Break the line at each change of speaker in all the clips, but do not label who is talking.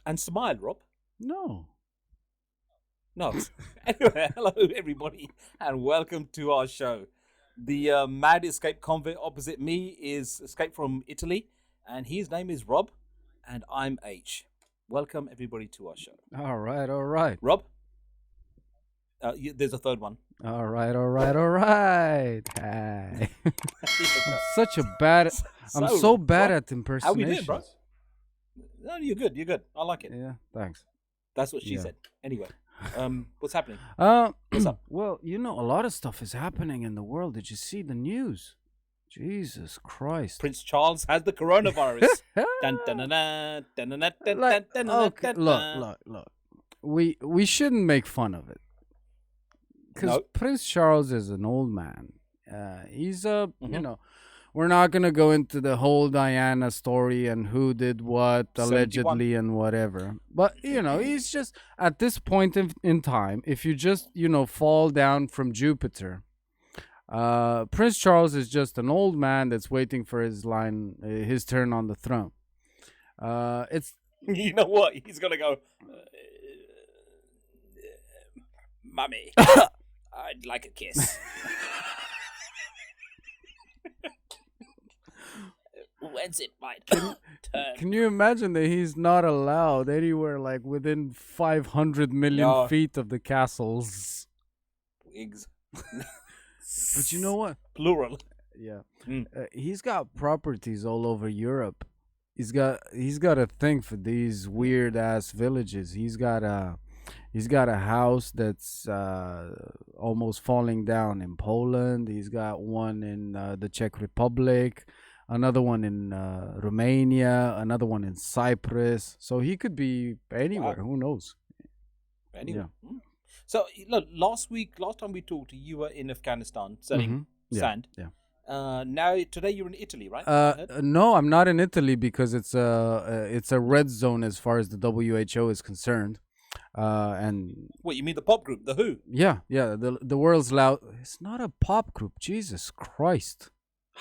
and smile, Rob.
No.
No. Anyway, hello everybody, and welcome to our show. The mad escape convict opposite me is escaped from Italy, and his name is Rob, and I'm H. Welcome everybody to our show.
All right.
Rob, there's a third one.
All right. Hi. I'm so bad
Rob,
at impersonations.
how we doing, bro? No, you're good. I like it.
Yeah, thanks.
That's what she said. Anyway, what's happening?
What's
up?
Well, a lot of stuff is happening in the world. Did you see the news? Jesus Christ.
Prince Charles has the coronavirus. Dun, dun, dun, dun, dun, dun, dun, dun,
Like,
dun,
okay,
dun, dun.
look. We shouldn't make fun of it. Because
No.
Prince Charles is an old man. He's we're not going to go into the whole Diana story and who did what
71.
allegedly and whatever. But, he's just at this point in time, if you just, fall down from Jupiter, Prince Charles is just an old man that's waiting for his turn on the throne. It's
You know what? He's going to go, Mummy, I'd like a kiss. When's it my turn?
Can you imagine that he's not allowed anywhere like within 500 million
No.
feet of the castles?
Wigs.
But you know what?
Plural.
Yeah,
Mm.
he's got properties all over Europe. He's got a thing for these weird ass villages. He's got a house that's almost falling down in Poland. He's got one in the Czech Republic. Another one in Romania, another one in Cyprus. So he could be anywhere.
Wow.
Who knows?
Anyway. So, look, last time we talked, you were in Afghanistan selling sand.
Yeah.
Today you're in Italy, right?
No, I'm not in Italy because it's a red zone as far as the WHO is concerned. And
What, you mean the pop group, The Who?
yeah, the world's loud. It's not a pop group. Jesus Christ!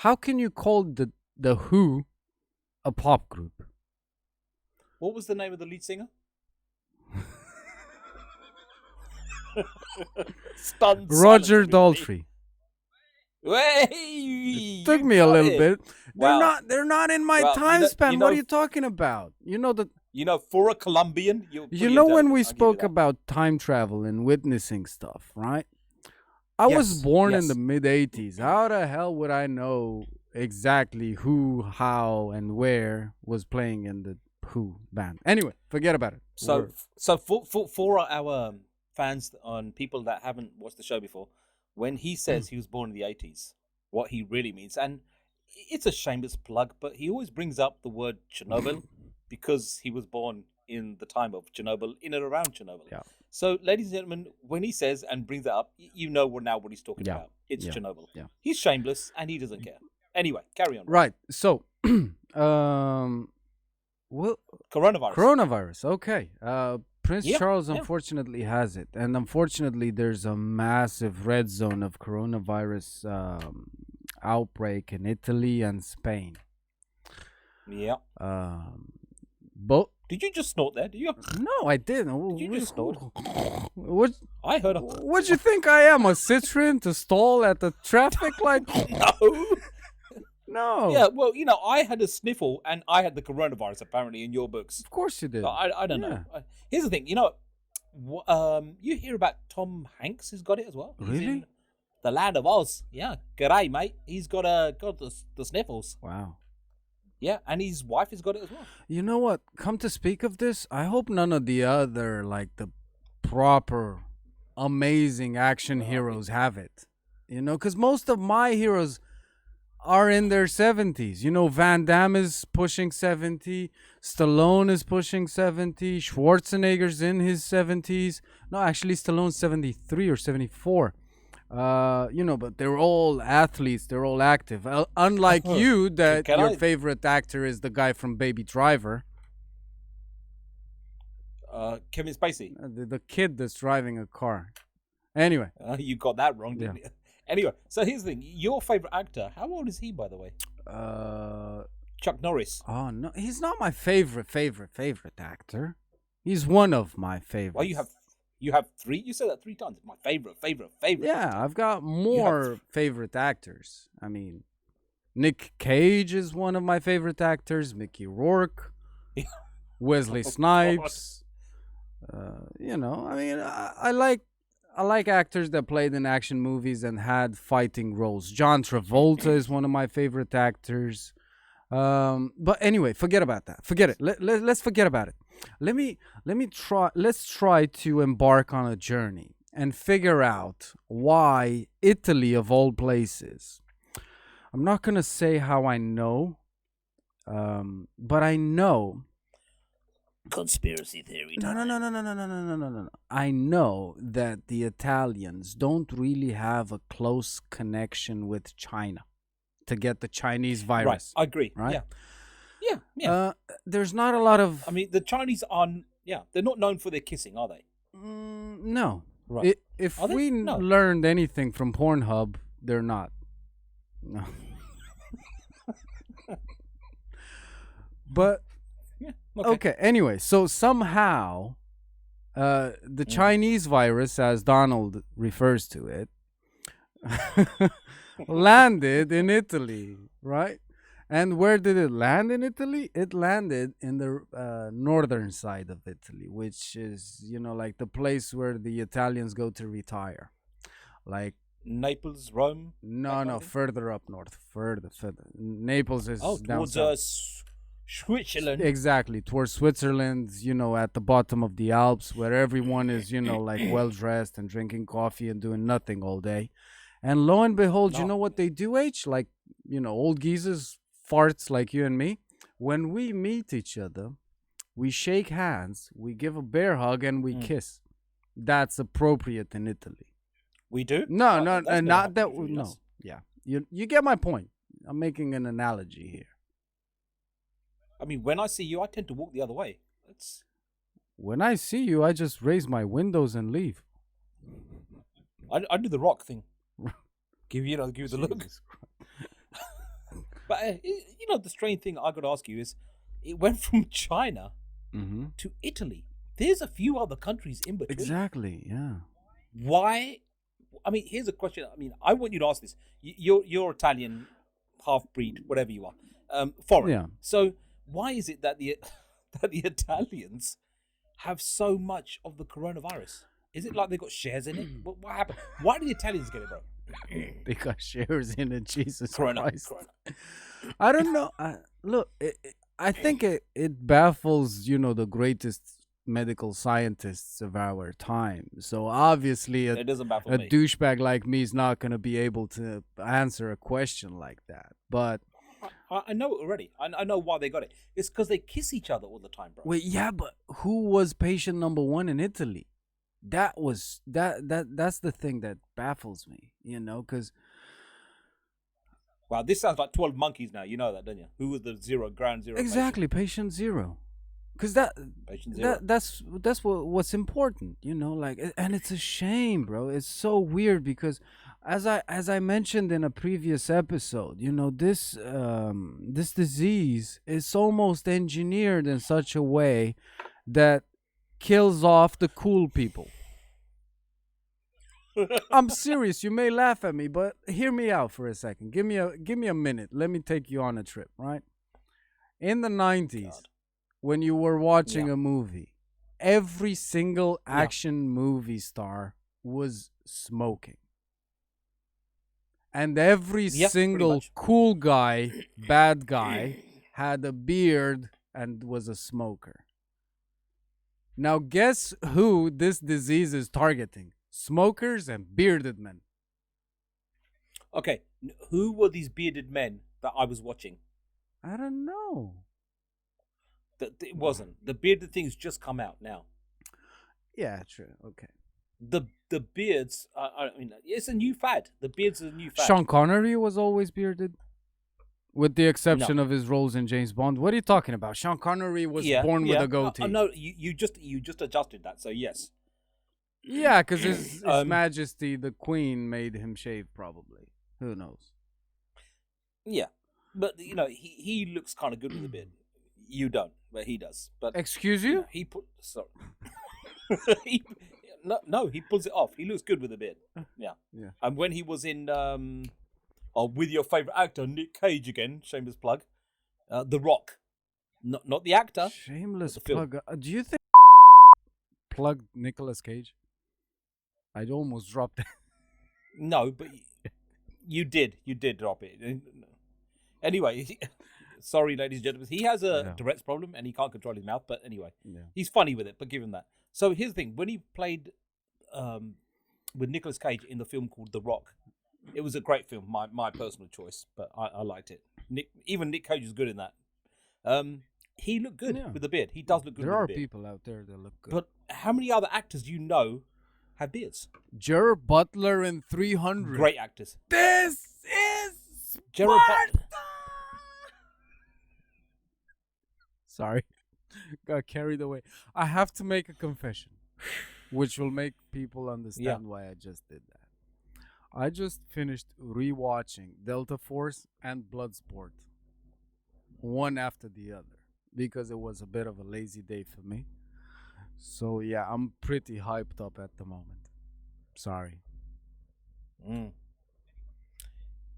How can you call the Who a pop group?
What was the name of the lead singer?
Roger Daltrey.
It
Took me a little bit.
Wow.
They're not in my
Well,
time span.
you
What
know-
are you talking about?
For a Colombian, you're
You
pretty
know when
intelligent,
we
I'll give you
spoke
that.
about time travel and witnessing stuff, right? I was
Yes,
born in
yes.
the mid 80s. How the hell would I know exactly who, how, and where was playing in the Who band? Anyway, forget about it.
So for our fans and people that haven't watched the show before, when he says he was born in the 80s, what he really means, and it's a shameless plug, but he always brings up the word Chernobyl because he was born in the time of Chernobyl, in and around Chernobyl.
Yeah.
So, ladies and gentlemen, when he says and brings that up, you know now what he's talking
Yeah.
about. It's
Yeah.
Chernobyl.
Yeah.
He's shameless and he doesn't care. Anyway, carry on.
Right. So, well, coronavirus. Okay. Prince
Yeah,
Charles
yeah.
unfortunately has it, and unfortunately, there's a massive red zone of coronavirus outbreak in Italy and Spain.
Yeah.
Both.
Did you just snort there? Did you?
No, I didn't.
Did you just snort?
What?
I heard a...
What you think I am, a citron to stall at the traffic light?
No.
No.
Yeah, well, I had a sniffle and I had the coronavirus apparently in your books.
Of course you did.
So I don't know. Here's the thing, you hear about Tom Hanks has got it as well. He's
Really?
in the Land of Oz. Yeah, g'day, mate. He's got the sniffles.
Wow.
Yeah, and his wife has got it as well.
You know what? Come to speak of this, I hope none of the other, like the proper, amazing action heroes have it. Because most of my heroes are in their 70s. Van Damme is pushing 70. Stallone is pushing 70. Schwarzenegger's in his 70s. No, actually, Stallone's 73 or 74. But they're all athletes. They're all active. Unlike you, that your favorite actor is the guy from Baby Driver.
Kevin Spacey.
The kid that's driving a car. Anyway.
You got that wrong, didn't you? Anyway, so here's the thing. Your favorite actor, how old is he, by the way? Chuck Norris.
Oh no, he's not my favorite actor. He's one of my
Well,
favorites.
you have three. You said that three times. My favorite
Yeah,
actor.
I've got
You have
more favorite actors. I mean, Nick Cage is one of my favorite actors. Mickey Rourke, Wesley
oh God.
Snipes. I mean, I like actors that played in action movies and had fighting roles. John Travolta is one of my favorite actors. But anyway, forget about that. Forget it. Let's forget about it. Let's try to embark on a journey and figure out why Italy of all places. I'm not gonna say how I know, but I know.
Conspiracy theory
No,
time.
no, no, no, no, no, no, no, no, no, no. I know that the Italians don't really have a close connection with China to get the Chinese
Right,
virus.
I agree.
Right?
Yeah.
There's not a lot of.
I mean, the Chinese are. Yeah, they're not known for their kissing, are they?
No.
Right.
If
Are they?
we
No.
learned anything from Pornhub, they're not. No. But
Yeah.
okay. Anyway, so somehow, the Chinese virus, as Donald refers to it, landed in Italy, right? And where did it land in Italy? It landed in the northern side of Italy, which is, like the place where the Italians go to retire. Like,
Naples, Rome.
no, further up north, further. Naples is down
Towards
south.
Switzerland.
Exactly, towards Switzerland, at the bottom of the Alps, where everyone is, like well dressed and drinking coffee and doing nothing all day. And lo and behold, you know what they do, H? Like, old geezers, farts like you and me. When we meet each other, we shake hands, we give a bear hug, and we kiss. That's appropriate in Italy.
We do?
No,
That's never
not
happened
that.
between
No,
us.
yeah, you get my point. I'm making an analogy here.
I mean, when I see you, I tend to walk the other way.
When I see you, I just raise my windows and leave.
I do the rock thing. give you the look. But the strange thing I got to ask you is, it went from China to Italy. There's a few other countries in between.
Exactly. Yeah.
Why? I mean, here's a question. I mean, I want you to ask this. You're Italian, half breed, whatever you are, foreign.
Yeah.
So why is it that the Italians have so much of the coronavirus? Is it like they got shares in it? What happened? Why did the Italians get it, bro?
Because shares in it, Jesus
Corona.
Christ. I don't know. Look, I think it baffles, the greatest medical scientists of our time. So obviously,
It doesn't baffle
a
me.
douchebag like me is not going to be able to answer a question like that. But
I know it already. I know why they got it. It's because they kiss each other all the time, bro.
wait, yeah, but who was patient number one in Italy? That's the thing that baffles me, because
Wow, this sounds like 12 Monkeys now. You know that, don't you? Who was the ground zero?
exactly patient zero, because
Patient zero.
that's what's important, like, and it's a shame, bro. It's so weird because as I mentioned in a previous episode, this disease is almost engineered in such a way that kills off the cool people. I'm serious. You may laugh at me, but hear me out for a second. Give me a minute. Let me take you on a trip, right? In the 90s,
God.
when you were watching a movie, every single action movie star was smoking. And every single cool guy, bad guy, had a beard and was a smoker. Now, guess who this disease is targeting? Smokers and bearded men.
Okay, who were these bearded men that I was watching?
I don't know.
It wasn't. The bearded thing's just come out now.
Yeah, true. Okay.
The beards, I mean, it's a new fad. The beards are a new fad.
Sean Connery was always bearded, with the exception of his roles in James Bond. What are you talking about? Sean Connery was born with a goatee.
No, you just adjusted that, so yes.
Yeah, because his Majesty the Queen made him shave, probably. Who knows?
Yeah. But he looks kind of good with a beard. You don't, but he does. But
Excuse you?
he put sorry. he, no, he pulls it off. He looks good with a beard. Yeah.
Yeah.
And when he was in with your favorite actor Nick Cage again, shameless plug, The Rock, not the actor,
Shameless
the film.
plug. Do you think plugged Nicolas Cage? I'd almost dropped it.
No, but you did drop it. Anyway, sorry, ladies and gentlemen, he has a Tourette's problem and he can't control his mouth. But anyway, he's funny with it. But give him that. So here's the thing: when he played with Nicolas Cage in the film called The Rock, it was a great film, my personal choice. But I liked it. Even Nick Cage is good in that. He looked good with the beard. He does look good.
There
with
are
the beard.
people out there that look good.
But how many other actors do you know have beards?
Gerard Butler in 300.
Great actors.
This is
Gerard Butler.
Sorry. Got carried away. I have to make a confession, which will make people understand why I just did that. I just finished rewatching Delta Force and Bloodsport, one after the other, because it was a bit of a lazy day for me. So yeah, I'm pretty hyped up at the moment. Sorry.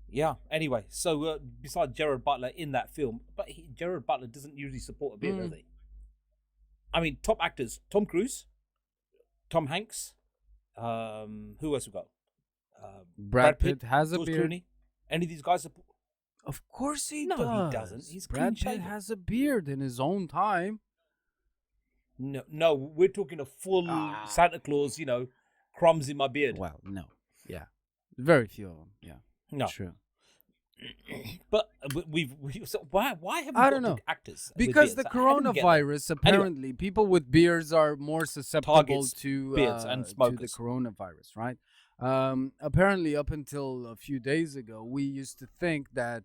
Yeah. Anyway, so besides Gerard Butler in that film, but Gerard Butler doesn't usually support a beard, does he? I mean, top actors: Tom Cruise, Tom Hanks. Who else we got?
Brad Pitt has a
George
beard.
Clooney. Any of these guys support?
Of course he
No,
does.
he doesn't. He's
Brad Pitt
clean-shaven.
has a beard in his own time.
No, we're talking a full Santa Claus. Crumbs in my beard.
Well, no. Yeah. Very few of them. Yeah.
No.
True.
But so why haven't
I
we
don't
got
know.
the actors? with
Because
beards?
the
I don't get that.
coronavirus, apparently, people with beards are more susceptible
Targets
to
beards and
to the
smokers.
coronavirus, right? Apparently, up until a few days ago, we used to think that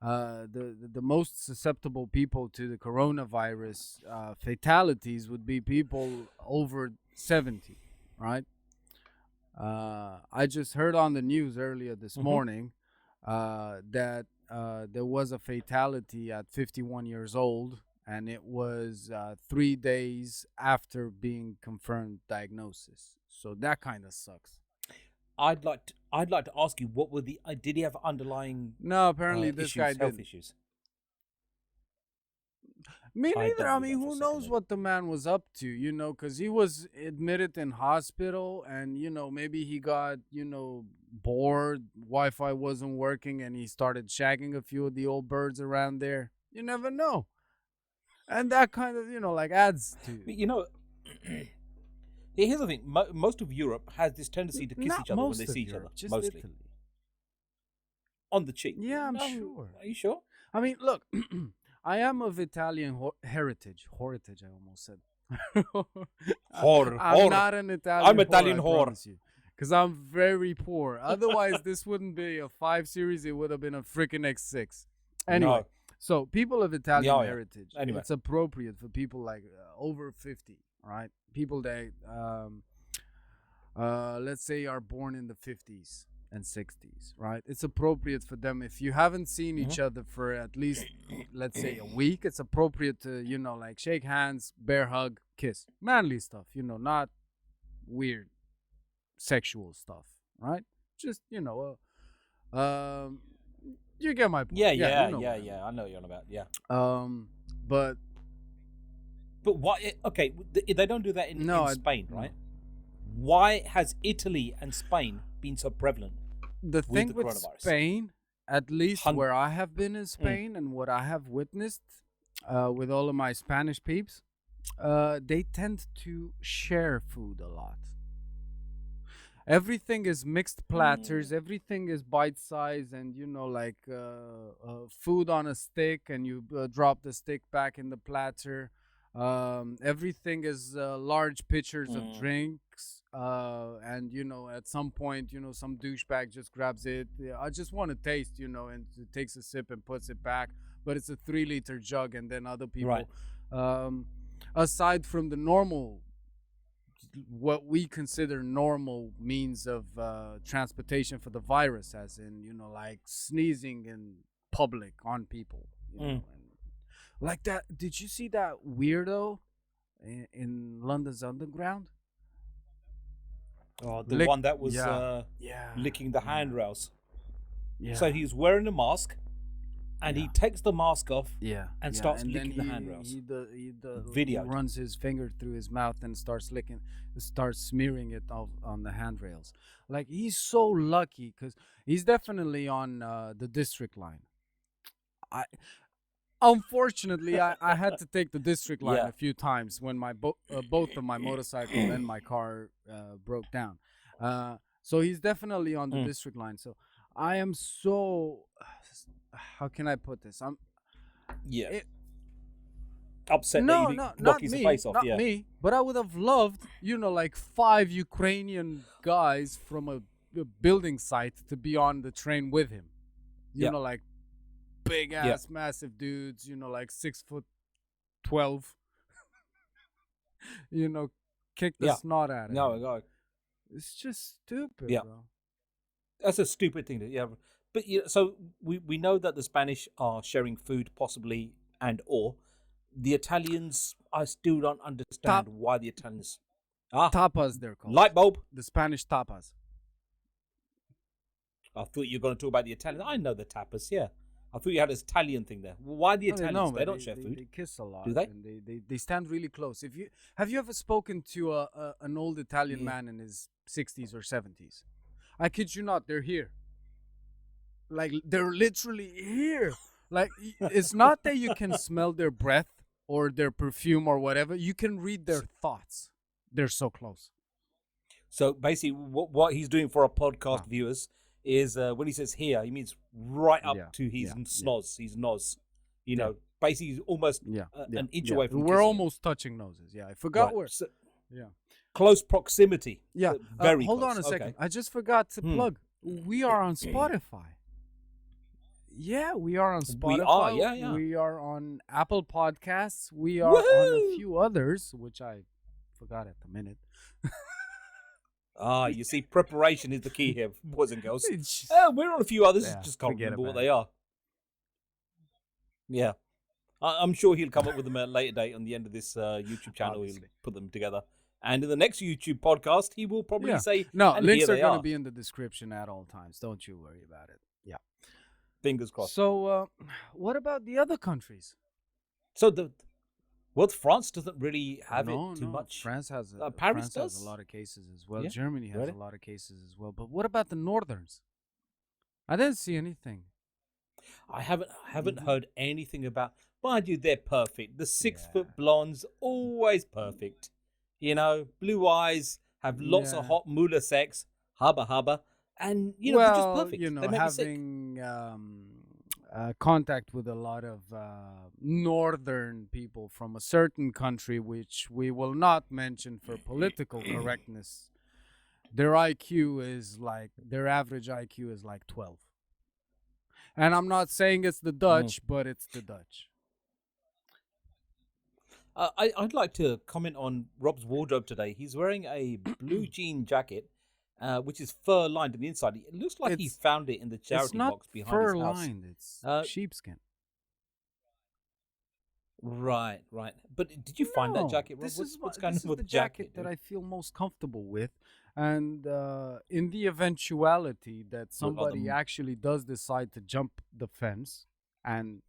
the most susceptible people to the coronavirus fatalities would be people over 70, right? I just heard on the news earlier this morning that there was a fatality at 51 years old, and it was 3 days after being confirmed diagnosis. So that kind of sucks.
I'd like to ask you, what were did he have underlying
No, apparently this
issues,
guy
health
didn't.
issues?
Me
I
neither.
don't
I
believe
mean,
that for
who
a
knows
second,
what the man was up to, because he was admitted in hospital and, maybe he got, bored, Wi-Fi wasn't working, and he started shagging a few of the old birds around there. You never know. And that kind of, adds to.
But here's the thing. Most of Europe has this tendency to kiss
Not
each other when they
most of
see each
Europe,
other.
just
Mostly.
Italy.
On the cheek.
Yeah, I'm
No,
sure.
Are you sure?
I mean, look, I am of Italian heritage. Heritage, I almost said. I'm not an Italian.
I'm Italian whore.
Because I'm very poor. Otherwise, this wouldn't be a 5 series. It would have been a freaking X6. Anyway,
No.
so people of Italian
Yeah.
heritage.
Anyway.
It's appropriate for people like over 50, right? People that, let's say, are born in the 50s and 60s, right? It's appropriate for them. If you haven't seen each other for at least, let's say, a week, it's appropriate to, like shake hands, bear hug, kiss. Manly stuff, not weird sexual stuff, right? Just, you get my point.
Yeah.
you know
I know what you're on about. Yeah.
But
why? Okay, they don't do that in Spain,
no.
right? Why has Italy and Spain been so prevalent?
The thing
the
with
coronavirus?
Spain, at least where I have been in Spain and what I have witnessed with all of my Spanish peeps, they tend to share food a lot. Everything is mixed platters. Everything is bite size, and like food on a stick, and you drop the stick back in the platter. Everything is large pitchers of drinks, and at some point, some douchebag just grabs it. I just want to taste, and takes a sip and puts it back. But it's a 3-liter jug, and then other people, aside from the normal, what we consider normal means of transportation for the virus, as in like sneezing and public on people.
Mm.
And like that. Did you see that weirdo in London's Underground?
Oh, the
Lick.
one that was
Yeah. Yeah.
licking the
Yeah.
handrails.
Yeah.
So he's wearing a mask, and he takes the mask off and starts
and
licking
then
the handrails.
He
Videoed.
runs his finger through his mouth and starts smearing it on the handrails. Like, he's so lucky because he's definitely on the district line. Unfortunately, I had to take the district line a few times when my both of my motorcycle and my car broke down. So he's definitely on the district line. So I am so, how can I put this?
Upset
No,
that he
no,
knock his face off.
not me. But I would have loved, like 5 Ukrainian guys from a building site to be on the train with him. You know, like big ass, massive dudes. Like 6'12". Kick the snot at him.
No.
It's just stupid, bro.
That's a stupid thing to But so we know that the Spanish are sharing food, possibly, or the Italians. I still don't understand why the Italians.
Tapas, they're called.
Light bulb.
The Spanish tapas.
I thought you were going to talk about the Italians. I know the tapas. Yeah, I thought you had this Italian thing there. Well, why the Italians? They don't share food.
They kiss a lot.
Do they?
And they stand really close. Have you ever spoken to an old Italian man in his 60s or 70s? I kid you not, they're here. Like, they're literally here. Like, it's not that you can smell their breath or their perfume or whatever. You can read their thoughts. They're so close.
So basically, what he's doing for our podcast viewers is when he says here, he means right up to his snoz, his nose. Basically, he's almost an inch away from.
We're almost touching noses. Yeah, I forgot where.
So, close proximity.
Yeah,
very.
Hold
close.
on a second. I just forgot to plug. We are on Spotify. Yeah, we are on Spotify.
We are, yeah.
We are on Apple Podcasts. We are on a few others, which I forgot at the minute.
You see, preparation is the key here, boys and girls. We're on a few others, just can't remember what they are. Yeah. I'm sure he'll come up with them at a later date on the end of this YouTube channel. Obviously. He'll put them together. And in the next YouTube podcast, he will probably say,
no, links are going to be in the description at all times. Don't you worry about it. Yeah.
Fingers crossed.
So, what about the other countries?
So, France doesn't really have it too much.
France has
Paris
has a lot of cases as well. Germany has a lot of cases as well. But what about the Northerns? I didn't see anything.
I haven't heard anything about. Mind you, they're perfect. The 6-foot blondes, always perfect. Blue eyes, have lots of hot moolah sex, hubba, and they're just perfect. They
having contact with a lot of northern people from a certain country, which we will not mention for political correctness. Their average IQ is like 12. And I'm not saying it's the Dutch, but it's the Dutch.
I'd like to comment on Rob's wardrobe today. He's wearing a blue jean jacket, which is fur lined on the inside. It looks like he found it in the charity box behind his house.
It's not fur lined. It's sheepskin.
Right. But did you find that jacket, Rob? What's going on with the jacket
that I feel most comfortable with. And in the eventuality that somebody actually does decide to jump the fence and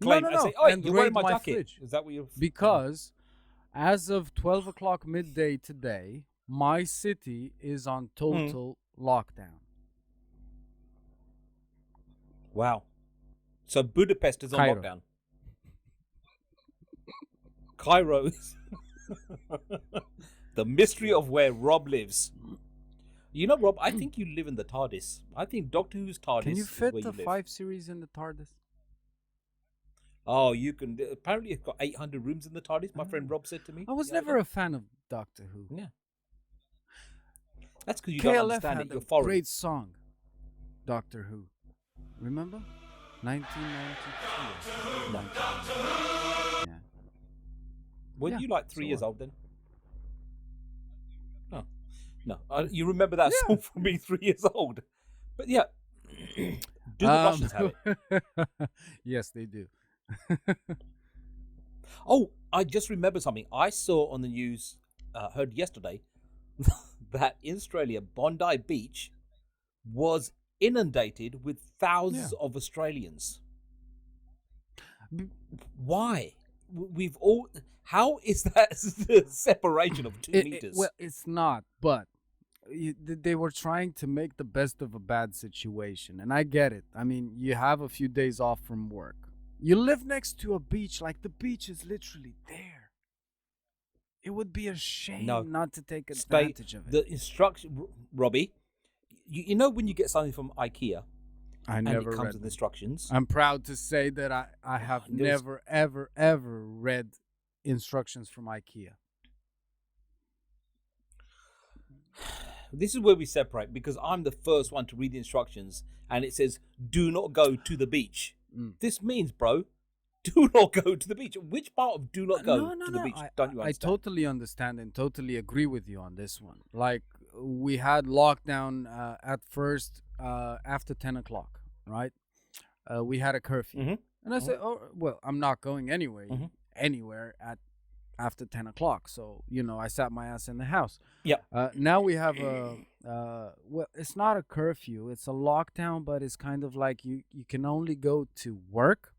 claim and say,
and
you're wearing my jacket.
Fridge.
Is that what you're...
Because as of 12 o'clock midday today, my city is on total lockdown.
Wow. So Budapest is on lockdown. Cairo is... The mystery of where Rob lives. Rob, I think you live in the TARDIS. I think Doctor Who's TARDIS.
Can you fit
the
5 series in the TARDIS?
Oh, you can. Apparently, it's got 800 rooms in the TARDIS. My friend Rob said to me.
I was never a fan of Doctor Who.
Yeah, that's because you don't understand it. You're foreign.
Great song, Doctor Who. Remember, 1992. Yeah.
Weren't you like 3 years old then? Oh, no. You remember that song from being 3 years old? But yeah. Do the Russians have it?
Yes, they do.
Oh, I just remembered something. I saw on the news, heard yesterday, that in Australia, Bondi Beach was inundated with
Yeah.
thousands of Australians.
B-
Why? We've all. How is that the separation of 2 meters?
Well, it's not, but they were trying to make the best of a bad situation, and I get it. I mean, you have a few days off from work. You live next to a beach, like the beach is literally there. It would be a
No,
shame not to take
stay.
advantage of it.
The instruction, Robbie. You know when you get something from IKEA
I
and it
never
comes
read
with
them.
instructions.
I'm proud to say that I have
There was-
never, ever, ever read instructions from IKEA.
This is where we separate because I'm the first one to read the instructions and it says, do not go to the beach. This means, bro, do not go to the beach. Which part of do not go to the beach don't you
I
understand?
totally understand and totally agree with you on this one. Like, we had lockdown at first after 10 o'clock, right? We had a curfew.
Mhm.
And I said, oh, well, I'm not going anywhere at after 10 o'clock. So, I sat my ass in the house.
Yeah.
Now we have well, it's not a curfew. It's a lockdown, but it's kind of like you can only go to work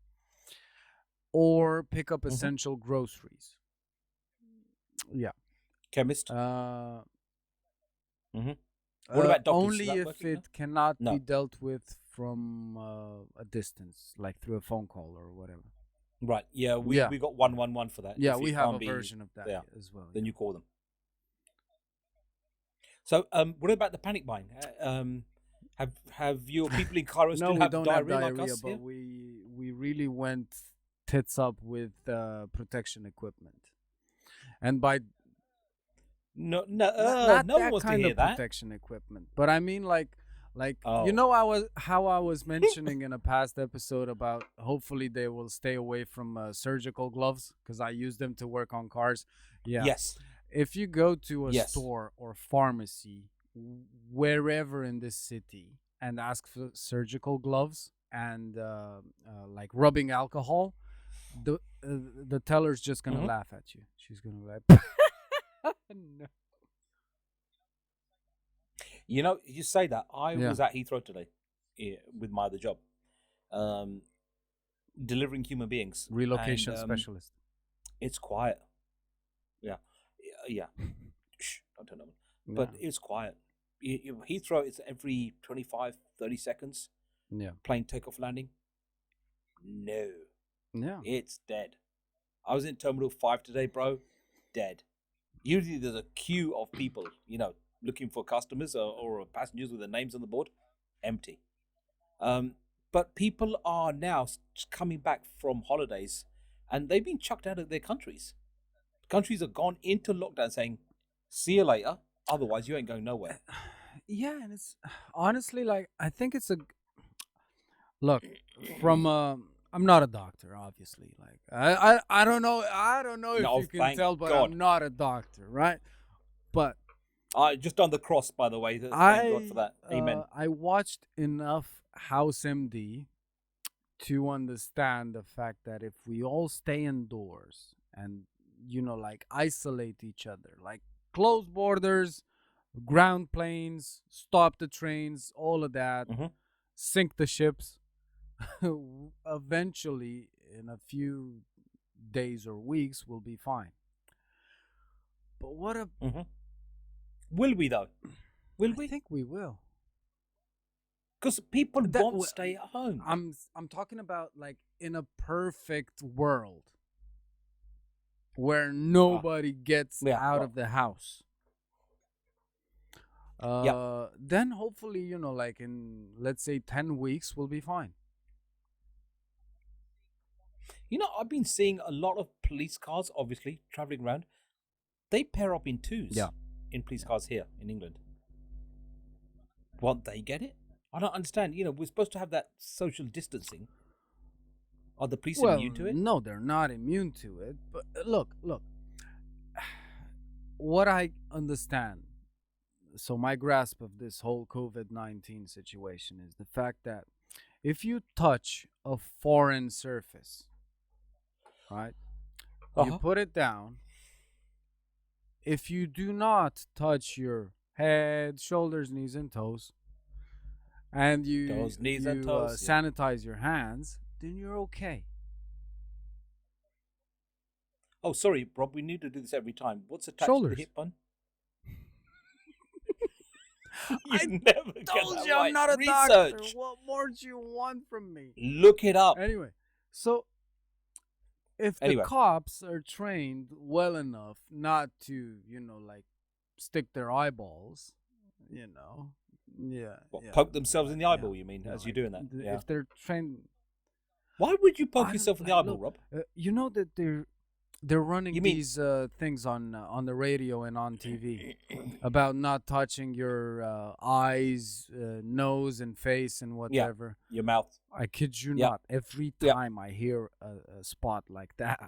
or pick up essential groceries. Yeah.
Chemist.
What
about doctors?
only
Is that
if
working
it
now?
cannot
No.
be dealt with from a distance, like through a phone call or whatever.
Right. Yeah. We got 111 for that.
Yeah,
If it
we have
can't
a
be
version of that
there,
as well.
then you call them. So, what about the panic buying? Have your people in Cairo
No,
still
we
have
don't have
diarrhea like
diarrhea,
us
but
here?
we really went tits up with protection equipment, and by
No,
not
no one
that
wants to
kind
hear
of
that.
protection equipment, but I mean like
Oh.
how I was mentioning in a past episode about hopefully they will stay away from surgical gloves because I use them to work on cars. Yeah,
Yes.
if you go to a
Yes.
store or pharmacy wherever in this city and ask for surgical gloves and like rubbing alcohol, the teller's just gonna laugh at you. She's gonna be like, no.
You know, you say that. I
Yeah.
was at Heathrow today with my other job, delivering human beings.
Relocation
And,
specialist.
It's quiet. Yeah. Yeah. Shh, don't tell no one. But it's quiet. Heathrow, it's every 25, 30 seconds.
Yeah.
Plane takeoff landing. No.
Yeah.
It's dead. I was in Terminal 5 today, bro. Dead. Usually there's a queue of people, looking for customers or passengers with their names on the board. Empty. But people are now coming back from holidays and they've been chucked out of their countries. Countries have gone into lockdown saying, see you later. Otherwise, you ain't going nowhere.
Yeah, and it's honestly like I think it's a look from I'm not a doctor, obviously. Like I don't know if
No,
you can
thank
tell, but
God.
I'm not a doctor, right? But
I just done the cross, by the way. Thank God for that. Amen.
I watched enough House MD to understand the fact that if we all stay indoors and like isolate each other, like close borders, ground planes, stop the trains, all of that, sink the ships, eventually in a few days or weeks we'll be fine. But what a
Will we though? Will we?
I think we will.
Because people won't stay at home.
I'm talking about like in a perfect world where nobody gets out of the house. Then hopefully, like in let's say 10 weeks we'll be fine.
I've been seeing a lot of police cars, obviously, traveling around. They pair up in twos in police cars here in England. Won't they get it? I don't understand. We're supposed to have that social distancing. Are the police immune to it?
No, they're not immune to it. But look. What I understand, so my grasp of this whole COVID-19 situation is the fact that If you touch a foreign surface, right? You
Uh-huh.
put it down. If you do not touch your head, shoulders, knees, and toes, and you
Toes, knees, and
you
toes. Yeah.
sanitize your hands, then you're okay.
Oh, sorry, Rob. We need to do this every time. What's attached to the
Shoulders.
hip bone? You
I
never get
told
that
you I'm
right.
not a doctor.
Research.
What more do you want from me?
Look it up.
Anyway, so if the
Anyway.
cops are trained well enough not to, like stick their eyeballs, yeah,
What,
yeah,
poke themselves in the
yeah,
eyeball, you mean, as you're
like
doing that? Yeah.
if they're trained,
Why would you
I
poke
don't
yourself in the
like.
eyeball,
Look,
Rob?
you know that they're running
You mean
these things on the radio and on TV about not touching your eyes, nose, and face and
yeah,
whatever.
your mouth?
I kid you
Yeah,
not. Every
yeah.
time I hear a spot like that,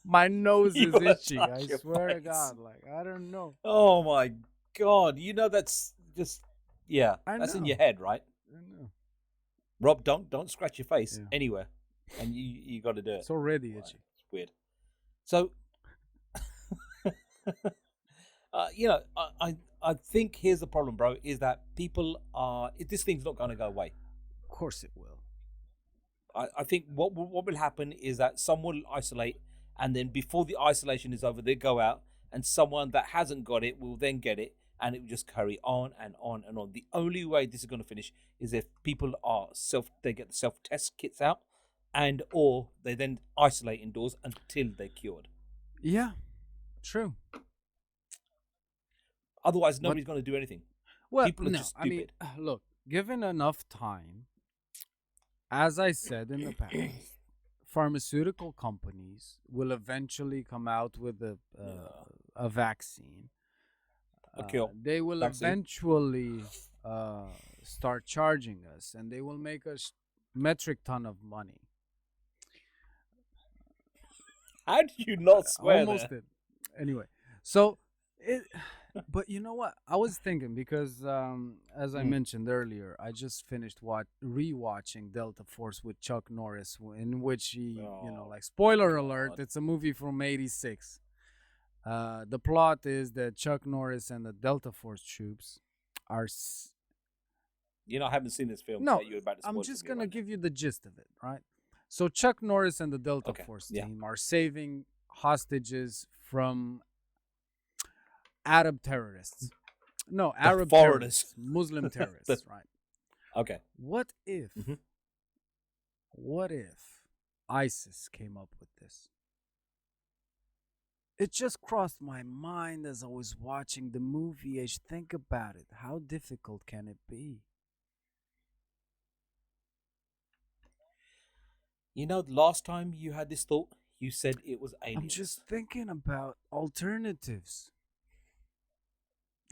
my nose
You
is
wanna
itchy.
touch
I
your
swear to
face.
God. Like, I don't know.
Oh my God! You know that's just yeah.
I
That's in
know.
your head, right?
I know.
Rob, don't scratch your face
Yeah.
anywhere, and you got to do it.
It's already
Right.
itchy.
It's weird. So, I think here's the problem, bro. Is that people are this thing's not going to go away.
Of course it will.
I think what will happen is that someone will isolate, and then before the isolation is over, they go out, and someone that hasn't got it will then get it, and it will just carry on and on and on. The only way this is going to finish is if people they get the self test kits out, and or they then isolate indoors until they're cured.
Yeah, true.
Otherwise,
But
nobody's going to do anything.
well,
People are
no.
just
I mean,
stupid.
look. Given enough time, as I said in the past, pharmaceutical companies will eventually come out with a vaccine.
A cure,
They will
vaccine.
eventually start charging us, and they will make us metric ton of money.
How do you not swear
Almost
there?
did. Anyway, so it. But you know what? I was thinking because, as I mentioned earlier, I just finished rewatching Delta Force with Chuck Norris, in which he,
Oh,
like spoiler alert,
God.
it's a movie from '86. The plot is that Chuck Norris and the Delta Force troops are.
You know, I haven't seen this film.
No,
That you're about to spoil
I'm
for
just
me
gonna
right
give you the gist of it, right? So Chuck Norris and the Delta
Okay,
Force
yeah.
team are saving hostages from Arab terrorists. No, Arab
foreigners.
terrorists, Muslim terrorists, right?
Okay.
What if,
Mhm.
what if ISIS came up with this? It just crossed my mind as I was watching the movie. I should think about it. How difficult can it be?
You know, the last time you had this thought, you said it was aliens.
I'm just thinking about alternatives.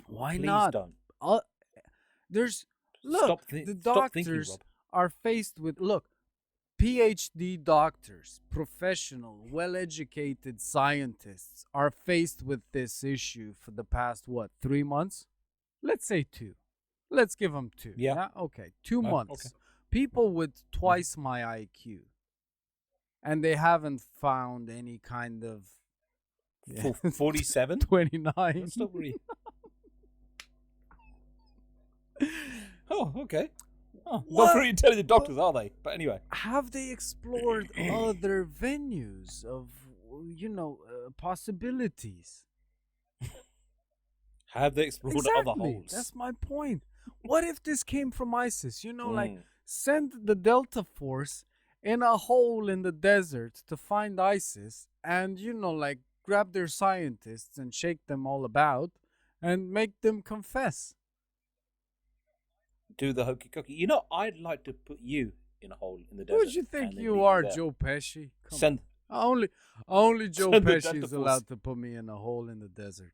Why
Please
not?
don't.
There's look,
Stop
the
thinking,
doctors
Rob.
are faced with PhD doctors, professional, well-educated scientists are faced with this issue for the past 3 months? Let's say 2. Let's give them 2.
Yeah.
Okay, 2 months.
Okay.
People with twice my IQ, and they haven't found any kind of
47?
29.
That's not really. Oh, okay. Oh, not very intelligent doctors, are they? But anyway.
Have they explored other venues of, possibilities?
Have they explored other holes?
That's my point. What if this came from ISIS? Like, send the Delta Force in a hole in the desert to find ISIS and, like, grab their scientists and shake them all about and make them confess.
Do the hokey cokey. You know, I'd like to put you in a hole in the desert.
Who do you think you are, Joe Pesci?
Send.
Only Joe Pesci is allowed to put me in a hole in the desert.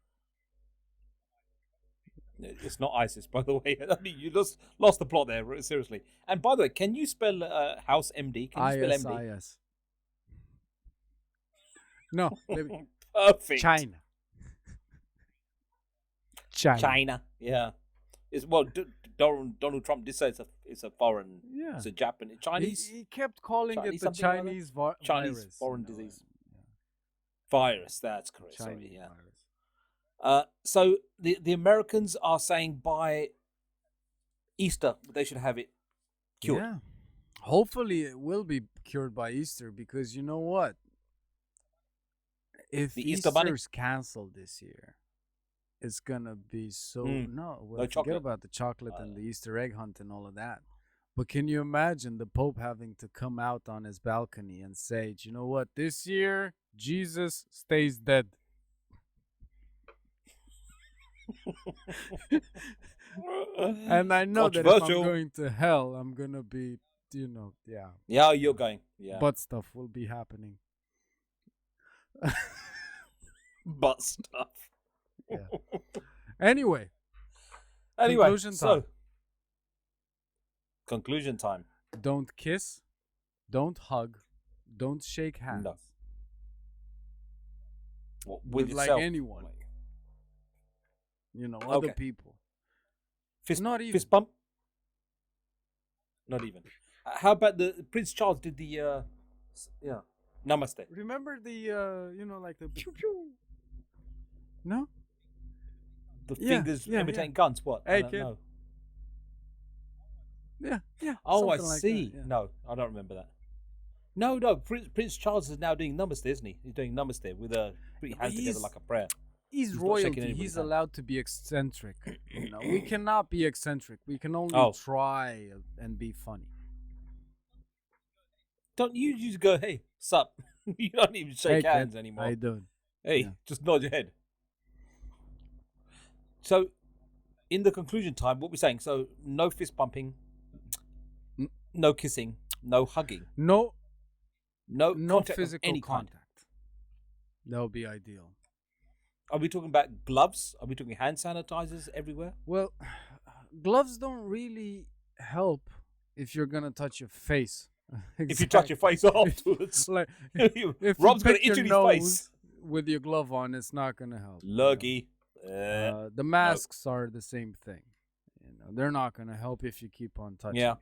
It's not ISIS, by the way. I mean, you lost the plot there, seriously. And by the way, can you spell House MD? Can you spell MD?
ISIS. No, baby.
Perfect.
China.
China. Yeah. Donald Trump did say it's a foreign,
Yeah.
it's a Japanese, Chinese,
He kept calling
Chinese
it the
something or other?
Chinese
Chinese
virus.
foreign
you know,
disease.
yeah.
Virus. That's correct.
Chinese
Sorry, yeah.
virus.
So the Americans are saying by Easter they should have it cured.
Yeah. Hopefully it will be cured by Easter, because you know what? If
The Easter Bunny?
Easter's canceled this year, it's gonna be so no. Well,
No
forget
chocolate.
about the chocolate and the Easter egg hunt and all of that. But can you imagine the Pope having to come out on his balcony and say, "You know what? This year Jesus stays dead." And I know that if I'm going to hell, I'm gonna be, yeah.
Yeah, you're going. Yeah.
Butt stuff will be happening.
Butt stuff.
Yeah. Anyway,
conclusion time.
Don't kiss, don't hug, don't shake hands.
No. With
like
yourself.
anyone. Other people.
Not even. Fist bump? Not even. How about the Prince Charles did the namaste?
Remember the like the pew pew? No?
The fingers imitating guns, what?
Hey,
I don't
kid.
know.
Yeah.
Oh, I
like
see.
That, yeah.
No, I don't remember that. No. Prince Charles is now doing namaste, isn't he? He's doing namaste with put your hands together like a prayer.
He's royalty. He's allowed to be eccentric. We cannot be eccentric. We can only try and be funny.
Don't you just go, hey, sup? You don't even shake hands anymore.
I don't.
Hey, just nod your head. So, in the conclusion time, what we're saying, so no fist bumping, no kissing, no hugging.
No
physical
contact. That would be ideal.
Are we talking about gloves? Are we talking hand sanitizers everywhere?
Well, gloves don't really help if you're going to touch your face. Exactly.
If you touch your face afterwards.
if
Rob's
you
going to itch
your
your face.
With your glove on, it's not going to help.
Lurgy.
The masks are the same thing. They're not going to help if you keep on touching.
Yeah.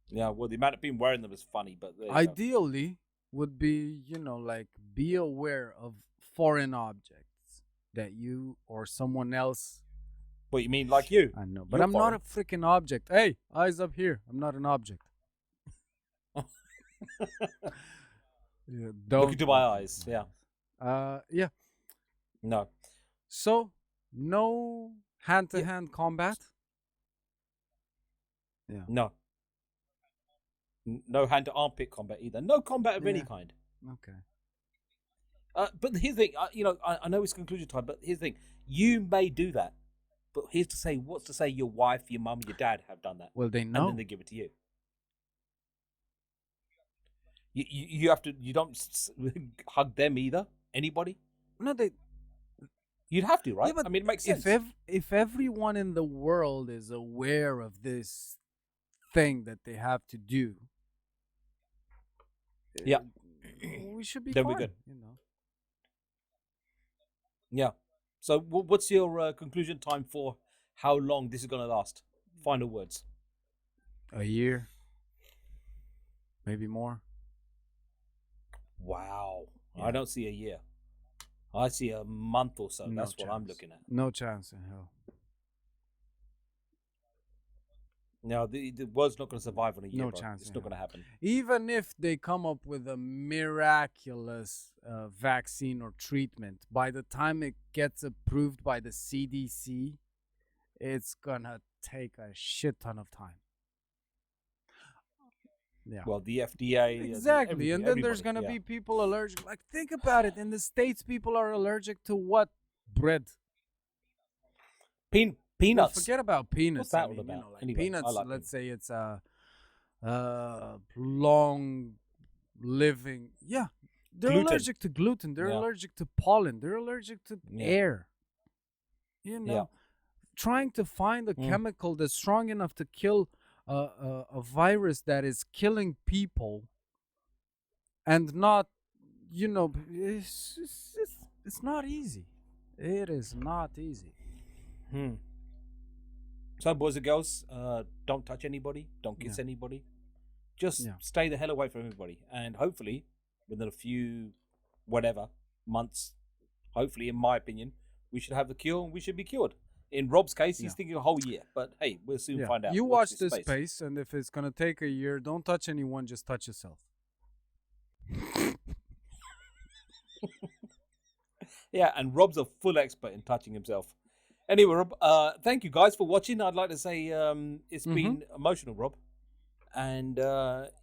Yeah,
well, the amount of people wearing them is funny, but
ideally would be, be aware of foreign objects that you or someone else.
What you mean, like you?
I know, but I'm not a freaking object. Hey, eyes up here. I'm not an object.
Look into my eyes. Yeah.
Yeah.
No.
So, no hand-to-hand combat? Yeah.
No. No hand-to-armpit combat either. No combat of any kind.
Okay.
But here's the thing. I know it's conclusion time, but here's the thing. You may do that, but what's to say your wife, your mum, your dad have done that?
Well, they know.
And then they give it to you. You have to. You don't hug them either. Anybody?
No,
You'd have to, right?
Yeah, but
I mean, it makes sense.
If everyone in the world is aware of this thing that they have to do,
yeah,
we should be
then
fine,
we're good.
Yeah.
So, what's your conclusion time for how long this is going to last? Final words.
A year, maybe more.
Wow. Yeah. I don't see a year. I see a month or so. That's what I'm looking at.
No chance in hell.
No, the world's not going to survive on a year.
No
bro.
chance.
It's not going to happen.
Even if they come up with a miraculous vaccine or treatment, by the time it gets approved by the CDC, it's going to take a shit ton of time. Yeah.
Well, the FDA.
Exactly. And then there's going to be people allergic. Like, think about it. In the States, people are allergic to what? Bread.
Peanuts.
Well, forget about peanuts.
What's that all about? Anyway,
peanuts, let's say it's a long living. Yeah. They're allergic to gluten. They're allergic to pollen. They're allergic to air. Trying to find a chemical that's strong enough to kill a virus that is killing people and not, it's not easy. It is not easy.
So, boys and girls, don't touch anybody, don't kiss
Yeah.
anybody. Just
Yeah.
stay the hell away from everybody. And hopefully, within a few, whatever, months, hopefully, in my opinion, we should have the cure and we should be cured. In Rob's case, he's
Yeah.
thinking a whole year. But hey, we'll soon
Yeah.
find out.
You
Watch
watch this space, and if it's gonna take a year, don't touch anyone. Just touch yourself.
Yeah, and Rob's a full expert in touching himself. Anyway, Rob, thank you guys for watching. I'd like to say it's been emotional, Rob. And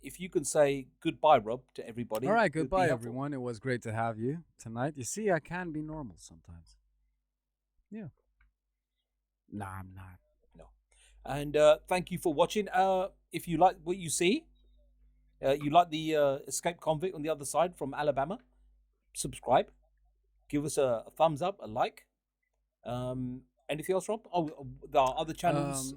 if you can say goodbye, Rob, to everybody.
All right,
it'd be
goodbye,
helpful.
everyone. It was great to have you tonight. You see, I can be normal sometimes. Yeah. Nah, I'm not.
No. And thank you for watching. If you like what you see, you like the escaped convict on the other side from Alabama, subscribe. Give us a thumbs up, a like. Anything else, Rob? Oh, there are other channels.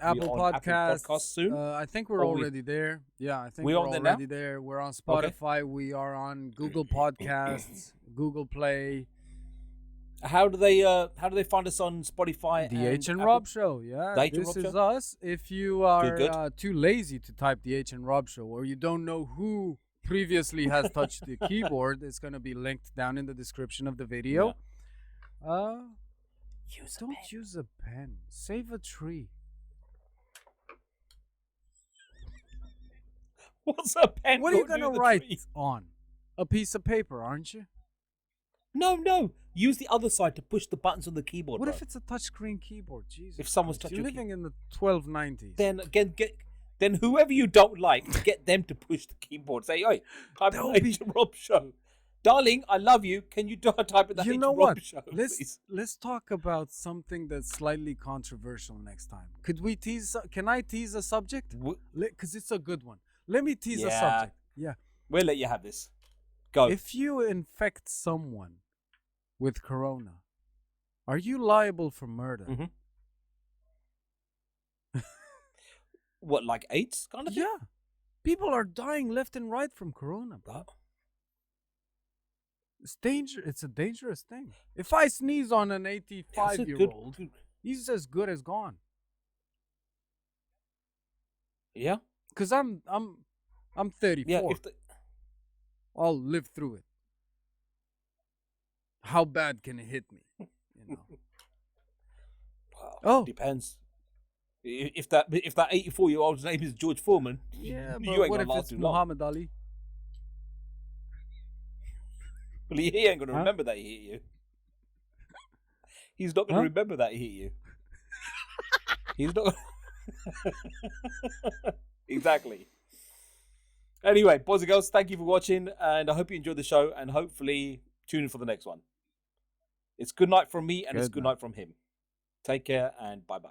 Apple Podcasts
soon.
I think we're already there. Yeah, I think we're
on there now?
already there. We're on Spotify. We are on Google Podcasts, Google Play.
How do they find us on Spotify?
The H and
Apple?
Rob Show. Yeah,
The H and
this
Rob
is
Show?
us. If you are
Good.
too lazy to type the H and Rob Show, or you don't know who previously has touched the keyboard, it's going to be linked down in the description of the video. Yeah. Don't use a pen. Save a tree.
What's a pen?
What are you going to write on? A piece of paper, aren't you?
No. Use the other side to push the buttons on the keyboard.
What
bro.
if it's a touchscreen keyboard? Jesus.
If someone's
Christ.
touching
You're
your
living in the 1290s.
Then again, then whoever you don't like, get them to push the keyboard. Say, "Oi, type in the H and Rob Show." Darling, I love you. Can you type in the H and Rob Show, please?
Let's talk about something that's slightly controversial next time. Could we tease? Can I tease a subject? Because it's a good one. Let me tease a subject. Yeah.
We'll let you have this. Go.
If you infect someone with corona, are you liable for murder?
Mm-hmm. What, like AIDS kind of thing?
Yeah. People are dying left and right from corona, bro. It's a dangerous thing. If I sneeze on an 85-year-old, he's as good as gone.
Yeah.
Because I'm 34.
Yeah,
I'll live through it. How bad can it hit me?
Well, depends. If that 84-year-old's name is George Foreman,
yeah, but
you ain't
what
gonna
if
last
it's
too long.
Muhammad Ali?
Well, he ain't gonna remember that he hit you. He's not gonna remember that he hit you. He's not. Exactly. Anyway, boys and girls, thank you for watching, and I hope you enjoyed the show, and hopefully tune in for the next one. It's good night from me, and it's good night from him. Take care, and bye-bye.